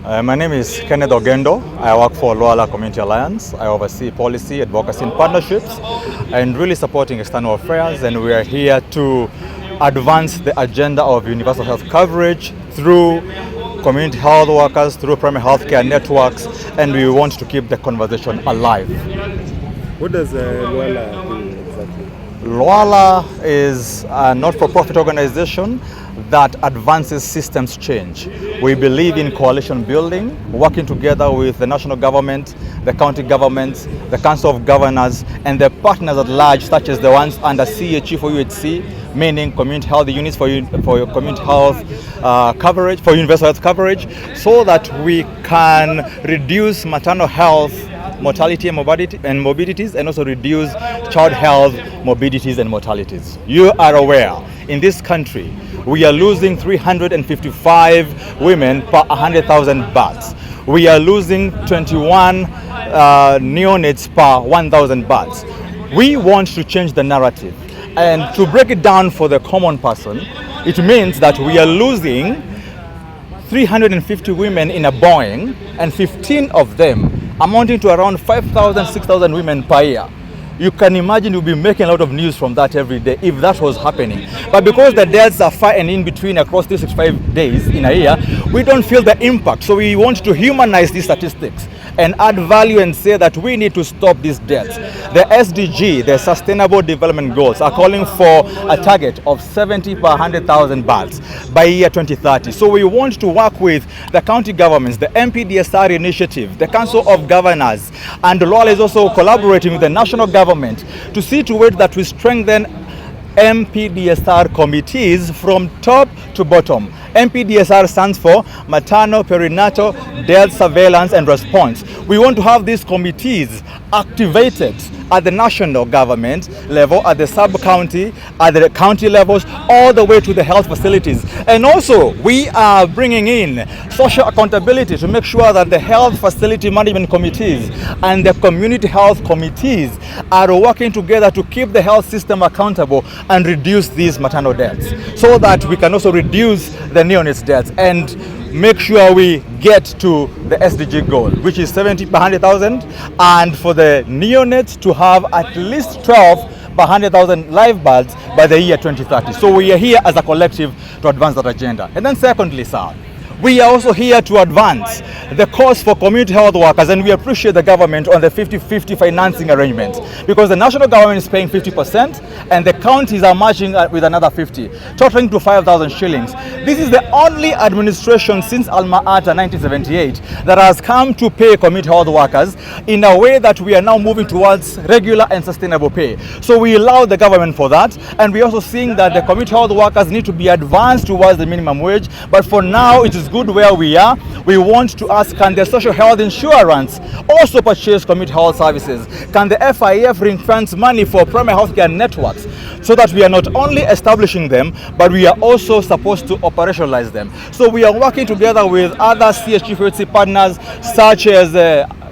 My name is Kenneth Ogendo. I work for Luala Community Alliance. I oversee policy, advocacy and partnerships and really supporting external affairs, and we are here to advance the agenda of universal health coverage through community health workers, through primary healthcare networks, and we want to keep the conversation alive. What does Luala do exactly? Luala is a not-for-profit organization that advances systems change. We believe in coalition building, working together with the national government, the county governments, the council of governors, and the partners at large, such as the ones under CHE for UHC, meaning community health units for your community health coverage, for universal health coverage, so that we can reduce maternal health mortality and morbidities, and also reduce child health morbidities and mortalities. You are aware, in this country, we are losing 355 women per 100,000 births. We are losing 21 neonates per 1,000 births. We want to change the narrative. And to break it down for the common person, it means that we are losing 350 women in a Boeing, and 15 of them amounting to around 5,000, 6,000 women per year. You can imagine we'll be making a lot of news from that every day if that was happening. But because the deaths are far and in between across 365 days in a year, we don't feel the impact. So we want to humanize these statistics and add value and say that we need to stop these deaths. The SDG, the Sustainable Development Goals, are calling for a target of 70 per 100,000 births by year 2030. So we want to work with the county governments, the MPDSR initiative, the Council of Governors, and Luala is also collaborating with the national government to see to it that we strengthen MPDSR committees from top to bottom. MPDSR stands for Maternal, Perinatal, Death Surveillance and Response. We want to have these committees activated at the national government level, at the sub-county, at the county levels, all the way to the health facilities. And also, we are bringing in social accountability to make sure that the health facility management committees and the community health committees are working together to keep the health system accountable and reduce these maternal deaths, so that we can also reduce the neonates deaths and make sure we get to the SDG goal, which is 70 per 100,000, and for the neonates to have at least 12 per 100,000 live births by the year 2030. So we are here as a collective to advance that agenda. And then secondly, sir, we are also here to advance the cause for community health workers, and we appreciate the government on the 50-50 financing arrangement, because the national government is paying 50% and the counties are matching with another 50, totaling to 5,000 shillings. This is the only administration since Alma Ata 1978 that has come to pay community health workers in a way that we are now moving towards regular and sustainable pay. So we allow the government for that, and we're also seeing that the community health workers need to be advanced towards the minimum wage, but for now it is good where we are. We want to ask, can the social health insurance also purchase community health services? Can the FIF ring-fence money for primary healthcare networks, so that we are not only establishing them, but we are also supposed to operationalize them? So we are working together with other CHG partners such as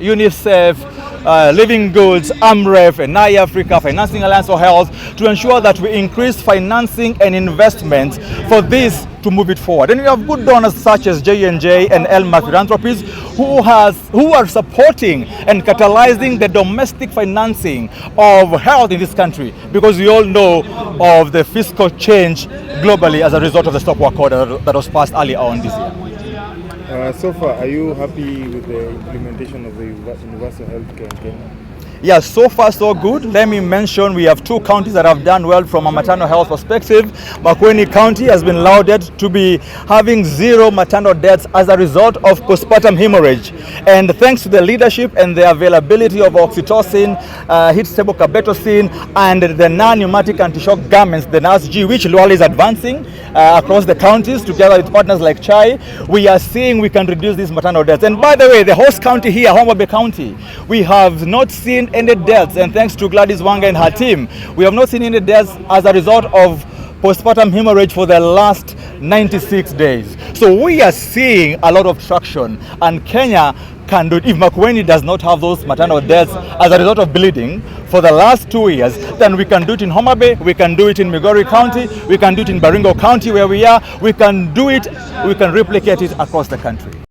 UNICEF, Living Goods, AMREF, and NAI Africa, Financing Alliance for Health, to ensure that we increase financing and investment for this to move it forward. And we have good donors such as J&J and Elma Philanthropies who are supporting and catalyzing the domestic financing of health in this country, because we all know of the fiscal change globally as a result of the stop work order that was passed earlier on this year. So far, are you happy with the implementation of the universal health care in Kenya? Yes, so far so good. Let me mention we have two counties that have done well from a maternal health perspective. Makueni County has been lauded to be having 0 maternal deaths as a result of postpartum hemorrhage. And thanks to the leadership and the availability of oxytocin, heat-stable carbetocin, and the non-pneumatic anti-shock garments, the NASG, which Luala is advancing across the counties together with partners like Chai, we are seeing we can reduce these maternal deaths. And by the way, the host county here, Homa Bay County, we have not seen any deaths, and thanks to Gladys Wanga and her team, we have not seen any deaths as a result of postpartum hemorrhage for the last 96 days. So we are seeing a lot of traction, and Kenya can do it. If Makueni does not have those maternal deaths as a result of bleeding for the last 2 years, then we can do it in Homa Bay, we can do it in Migori County, we can do it in Baringo County where we are, we can do it, we can replicate it across the country.